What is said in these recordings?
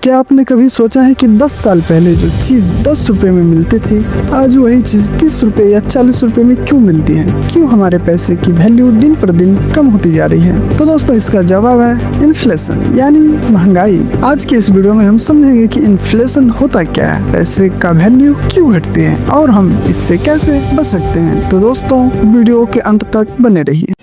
क्या आपने कभी सोचा है कि 10 साल पहले जो चीज 10 रुपए में मिलती थी, आज वही चीज 30 रुपए या 40 रुपए में क्यों मिलती है? क्यों हमारे पैसे की वैल्यू दिन पर दिन कम होती जा रही है? तो दोस्तों, इसका जवाब है इन्फ्लेशन यानी महंगाई। आज के इस वीडियो में हम समझेंगे कि इन्फ्लेशन होता क्या है, पैसे का वैल्यू क्यों घटती है और हम इससे कैसे बच सकते हैं। तो दोस्तों, वीडियो के अंत तक बने रहिए।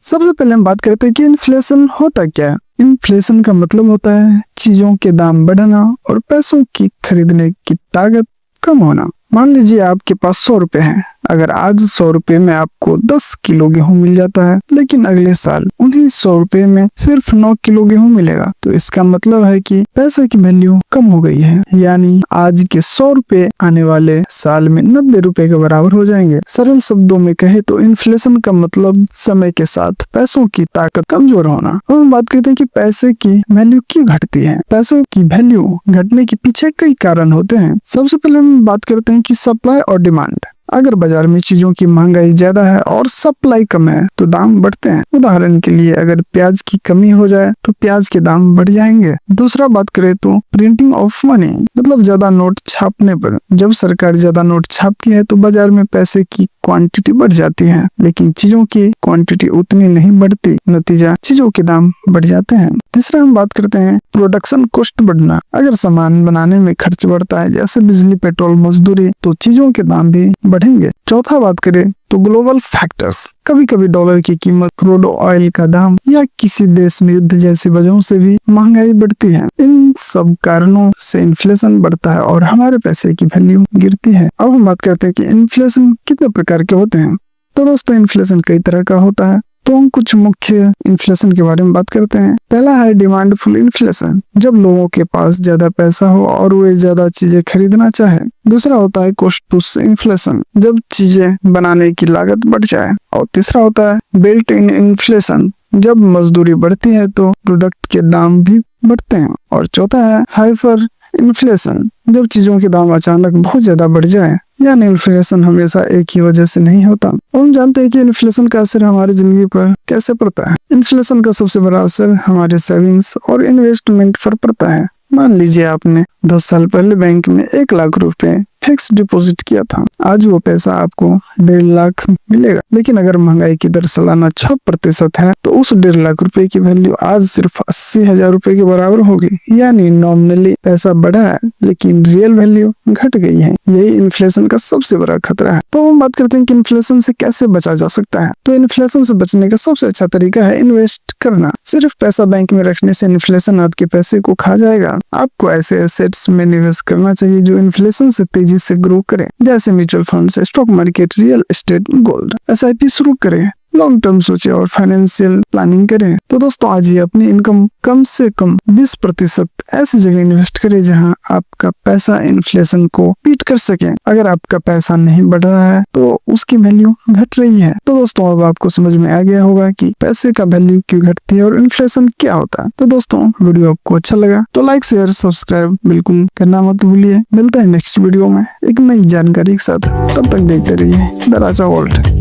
सबसे पहले हम बात करते हैं कि इन्फ्लेशन होता क्या है। इन्फ्लेशन का मतलब होता है चीजों के दाम बढ़ना और पैसों की खरीदने की ताकत कम होना। मान लीजिए आपके पास 100 रुपए हैं। अगर आज 100 रुपए में आपको 10 किलो गेहूं मिल जाता है, लेकिन अगले साल उन्हीं 100 रुपए में सिर्फ 9 किलो गेहूं मिलेगा, तो इसका मतलब है कि पैसे की वैल्यू कम हो गई है। यानी आज के 100 रुपए आने वाले साल में 90 रुपए के बराबर हो जाएंगे। सरल शब्दों में कहे तो इन्फ्लेशन का मतलब समय के साथ पैसों की ताकत कमजोर होना। अब हम बात करते हैं कि पैसे की वैल्यू क्यों घटती है। पैसों की वैल्यू घटने के पीछे कई कारण होते हैं। सबसे पहले हम बात करते हैं कि सप्लाई और डिमांड। अगर बाजार में चीजों की महंगाई ज्यादा है और सप्लाई कम है तो दाम बढ़ते हैं। उदाहरण के लिए, अगर प्याज की कमी हो जाए तो प्याज के दाम बढ़ जाएंगे। दूसरा बात करें तो प्रिंटिंग ऑफ मनी, मतलब ज्यादा नोट छापने पर। जब सरकार ज्यादा नोट छापती है तो बाजार में पैसे की क्वांटिटी बढ़ जाती है, लेकिन चीजों की क्वांटिटी उतनी नहीं बढ़ती। नतीजा, चीजों के दाम बढ़ जाते हैं। तीसरा हम बात करते हैं प्रोडक्शन कॉस्ट बढ़ना। अगर सामान बनाने में खर्च बढ़ता है, जैसे बिजली, पेट्रोल, मजदूरी, तो चीजों के दाम भी बढ़ेंगे। चौथा बात करें तो ग्लोबल फैक्टर्स। कभी कभी डॉलर की कीमत, क्रूड ऑयल का दाम या किसी देश में युद्ध जैसी वजहों से भी महंगाई बढ़ती है। इन सब कारणों से इन्फ्लेशन बढ़ता है और हमारे पैसे की वैल्यू गिरती है। अब हम बात करते हैं कि इन्फ्लेशन कितने प्रकार के होते हैं। तो दोस्तों, इन्फ्लेशन कई तरह का होता है। तो हम कुछ मुख्य इन्फ्लेशन के बारे में बात करते हैं। पहला है डिमांडफुल इन्फ्लेशन, जब लोगों के पास ज्यादा पैसा हो और वे ज्यादा चीजें खरीदना चाहे। दूसरा होता है कॉस्ट पुश इन्फ्लेशन, जब चीजें बनाने की लागत बढ़ जाए। और तीसरा होता है बिल्ट इन इन्फ्लेशन, जब मजदूरी बढ़ती है तो प्रोडक्ट के दाम भी बढ़ते हैं। और चौथा है हाइपर इन्फ्लेशन, जब चीजों के दाम अचानक बहुत ज्यादा बढ़ जाए। यानी इन्फ्लेशन हमेशा एक ही वजह से नहीं होता। और हम जानते हैं कि इन्फ्लेशन का असर हमारी जिंदगी पर कैसे पड़ता है। इन्फ्लेशन का सबसे बड़ा असर हमारे सेविंग्स और इन्वेस्टमेंट पर पड़ता है। मान लीजिए आपने 10 साल पहले बैंक में 1 लाख रुपए फिक्स डिपॉजिट किया था। आज वो पैसा आपको 1.5 लाख मिलेगा, लेकिन अगर महंगाई की दर सालाना 6% है तो उस 1.5 लाख रुपए की वैल्यू आज सिर्फ 80,000 रुपए के बराबर होगी। यानी नॉमिनली पैसा बढ़ा है, लेकिन रियल वैल्यू घट गई है। यही इन्फ्लेशन का सबसे बड़ा खतरा है। तो हम बात करते हैं कि इन्फ्लेशन से कैसे बचा जा सकता है। तो इन्फ्लेशन से बचने का सबसे अच्छा तरीका है इन्वेस्ट करना। सिर्फ पैसा बैंक में रखने से इन्फ्लेशन आपके पैसे को खा जाएगा। आपको ऐसे एसेट्स में निवेश करना चाहिए जो इन्फ्लेशन से तेजी से ग्रो करें, जैसे mutual fund, stock market, real estate, gold. SIP शुरू करें, लॉन्ग टर्म सोचे और फाइनेंशियल प्लानिंग करें। तो दोस्तों, आज ही अपनी इनकम कम से कम 20% ऐसी जगह इन्वेस्ट करें जहां आपका पैसा इन्फ्लेशन को बीट कर सके। अगर आपका पैसा नहीं बढ़ रहा है तो उसकी वैल्यू घट रही है। तो दोस्तों, अब आपको समझ में आ गया होगा कि पैसे का वैल्यू क्यों घटती है और इन्फ्लेशन क्या होता है। तो दोस्तों, वीडियो आपको अच्छा लगा तो लाइक, शेयर, सब्सक्राइब बिल्कुल करना मत भूलिए। मिलता है नेक्स्ट वीडियो में एक नई जानकारी के साथ। तब तक देखते रहिए द राजा वर्ल्ड।